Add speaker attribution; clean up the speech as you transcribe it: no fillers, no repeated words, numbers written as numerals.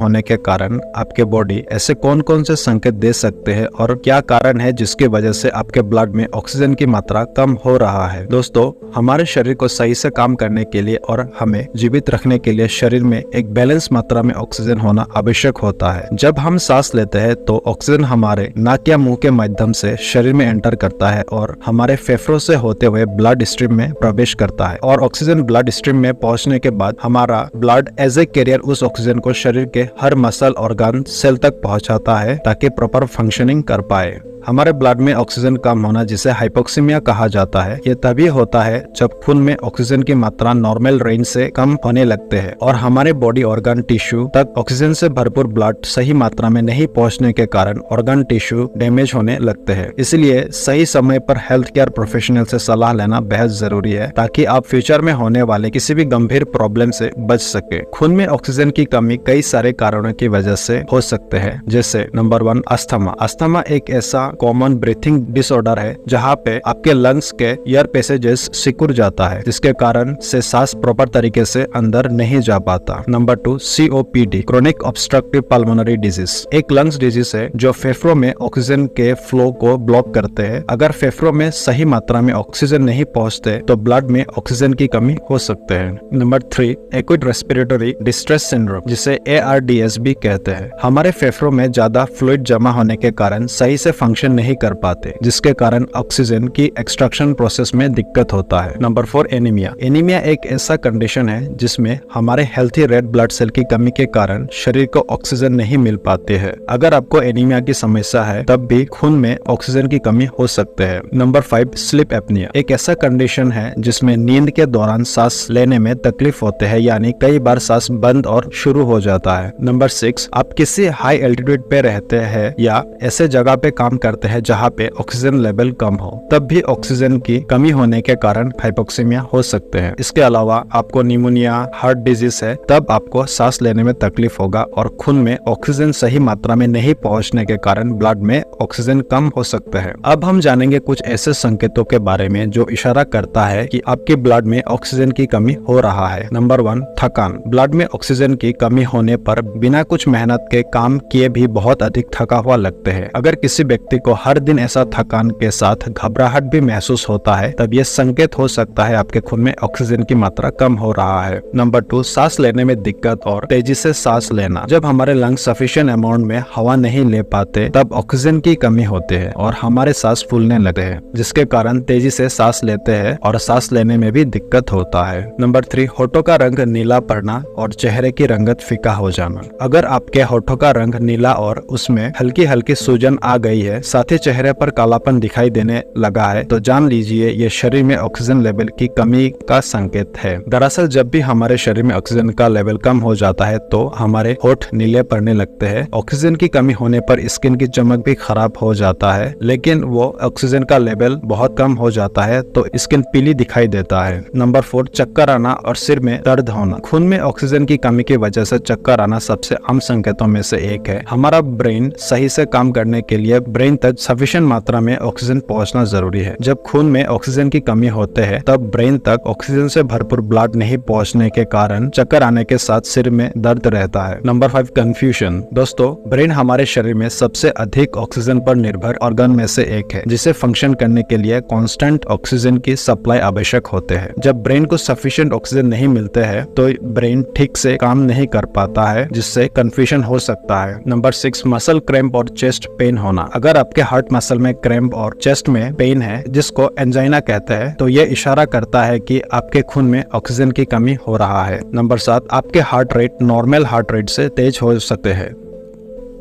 Speaker 1: होने के कारण आपके बॉडी ऐसे कौन कौन से संकेत दे सकते हैं और क्या कारण है जिसकी वजह से आपके ब्लड में ऑक्सीजन की मात्रा कम हो रहा है। दोस्तों, हमारे शरीर को सही से काम करने के लिए और हमें जीवित रखने के लिए शरीर में एक बैलेंस मात्रा में ऑक्सीजन होना आवश्यक होता है। जब हम सांस लेते हैं तो ऑक्सीजन हमारे नाक या मुंह के माध्यम से शरीर में एंटर करता है और हमारे फेफड़ों से होते हुए ब्लड स्ट्रीम में प्रवेश करता है और ऑक्सीजन ब्लड स्ट्रीम में पहुंचने के बाद हमारा ब्लड एज ए कैरियर उस ऑक्सीजन को शरीर के हर मसल, ऑर्गन, सेल तक पहुंचाता है ताकि प्रॉपर फंक्शनिंग कर पाए। हमारे ब्लड में ऑक्सीजन कम होना, जिसे हाइपोक्सीमिया कहा जाता है, ये तभी होता है जब खून में ऑक्सीजन की मात्रा नॉर्मल रेंज से कम होने लगते हैं और हमारे बॉडी ऑर्गन टिश्यू तक ऑक्सीजन से भरपूर ब्लड सही मात्रा में नहीं पहुंचने के कारण ऑर्गन टिश्यू डैमेज होने लगते हैं। इसलिए सही समय पर हेल्थ केयर प्रोफेशनल से सलाह लेना बेहद जरूरी है ताकि आप फ्यूचर में होने वाले किसी भी गंभीर प्रॉब्लम से बच सके। खून में ऑक्सीजन की कमी कई सारे कारणों की वजह से हो सकते हैं, जैसे नंबर 1 अस्थमा। अस्थमा एक ऐसा कॉमन ब्रीथिंग डिसऑर्डर है जहाँ पे आपके लंग्स के एयर पैसेजेस सिकुड़ जाता है, जिसके कारण से सांस प्रॉपर तरीके से अंदर नहीं जा पाता। Number 2 COPD, chronic obstructive pulmonary disease, एक लंग्स डिजीज है जो फेफड़ों में ऑक्सीजन के फ्लो को ब्लॉक करते हैं। अगर फेफड़ों में सही मात्रा में ऑक्सीजन नहीं पहुँचते तो ब्लड में ऑक्सीजन की कमी हो सकते हैं। Number 3 acute respiratory distress syndrome, जिसे ARDS भी कहते हैं। हमारे फेफड़ों में ज्यादा फ्लूइड जमा होने के कारण सही से फंक्शन नहीं कर पाते, जिसके कारण ऑक्सीजन की एक्सट्रैक्शन प्रोसेस में दिक्कत होता है। Number 4 anaemia. एनीमिया एक ऐसा कंडीशन है जिसमें हमारे हेल्थी रेड ब्लड सेल की कमी के कारण शरीर को ऑक्सीजन नहीं मिल पाते हैं। अगर आपको एनीमिया की समस्या है तब भी खून में ऑक्सीजन की कमी हो सकते हैं। नंबर 5 स्लीप एपनिया, एक ऐसा कंडीशन है जिसमें नींद के दौरान सांस लेने में तकलीफ होते हैं, यानी कई बार सांस बंद और शुरू हो जाता है। नंबर 6 आप किसी हाई एल्टीट्यूड पे रहते हैं या ऐसे जगह पे काम करते हैं जहाँ पे ऑक्सीजन लेवल कम हो, तब भी ऑक्सीजन की कमी होने के कारण हाइपोक्सीमिया हो सकते हैं। इसके अलावा आपको निमोनिया, हार्ट डिजीज है, तब आपको सांस लेने में तकलीफ होगा और खून में ऑक्सीजन सही मात्रा में नहीं पहुंचने के कारण ब्लड में ऑक्सीजन कम हो सकता है। अब हम जानेंगे कुछ ऐसे संकेतों के बारे में जो इशारा करता है कि आपके ब्लड में ऑक्सीजन की कमी हो रहा है। नंबर 1 थकान। ब्लड में ऑक्सीजन की कमी होने पर बिना कुछ मेहनत के काम किए भी बहुत अधिक थका हुआ लगते हैं। अगर किसी व्यक्ति को हर दिन ऐसा थकान के साथ घबराहट भी महसूस होता है तब ये संकेत हो सकता है आपके खून में ऑक्सीजन की मात्रा कम हो रहा है। नंबर 2 सांस लेने में दिक्कत और तेजी से सांस लेना। जब हमारे लंग्स सफिशिएंट अमाउंट में हवा नहीं ले पाते तब ऑक्सीजन की कमी होती है और हमारे सांस फूलने लगते हैं, जिसके कारण तेजी से सांस लेते हैं और सांस लेने में भी दिक्कत होता है। नंबर 3 होठों का रंग नीला पड़ना और चेहरे की रंगत फीका हो जाना। अगर आपके होठों का रंग नीला और उसमें हल्की हल्की सूजन आ गई है, साथ ही चेहरे पर कालापन दिखाई देने लगा है, तो जान लीजिए ये शरीर में ऑक्सीजन लेवल की कमी का संकेत है। दरअसल जब भी हमारे शरीर में ऑक्सीजन का लेवल कम हो जाता है तो हमारे होठ नीले पड़ने लगते हैं। ऑक्सीजन की कमी होने पर स्किन की चमक भी खराब हो जाता है, लेकिन वो ऑक्सीजन का लेवल बहुत कम हो जाता है तो स्किन पीली दिखाई देता है। नंबर 4 चक्कर आना और सिर में दर्द होना। खून में ऑक्सीजन की कमी की वजह से चक्कर आना सबसे आम संकेतों में से एक है। हमारा ब्रेन सही से काम करने के लिए ब्रेन तक सफिशिएंट मात्रा में ऑक्सीजन पहुंचना जरूरी है। जब खून में ऑक्सीजन की कमी होते है तब ब्रेन तक ऑक्सीजन से भरपूर ब्लड नहीं पहुंचने के कारण चक्कर आने के साथ सिर में दर्द रहता है। Number 5 confusion. दोस्तों, ब्रेन हमारे शरीर में सबसे अधिक ऑक्सीजन पर निर्भर ऑर्गन में से एक है, जिसे फंक्शन करने के लिए कांस्टेंट ऑक्सीजन की सप्लाई आवश्यक होते हैं। जब ब्रेन को सफिशिएंट ऑक्सीजन नहीं मिलते हैं तो ब्रेन ठीक से काम नहीं कर पाता है, जिससे कंफ्यूजन हो सकता है। नंबर 6 मसल क्रैम्प और चेस्ट पेन होना। अगर आपके हार्ट मसल में क्रैम्प और चेस्ट में पेन है, जिसको एंजाइना कहते हैं, तो ये इशारा करता है कि आपके खून में ऑक्सीजन की कमी हो रहा है। नंबर 7 आपके heart rate normal heart rate से तेज हो सकते हैं।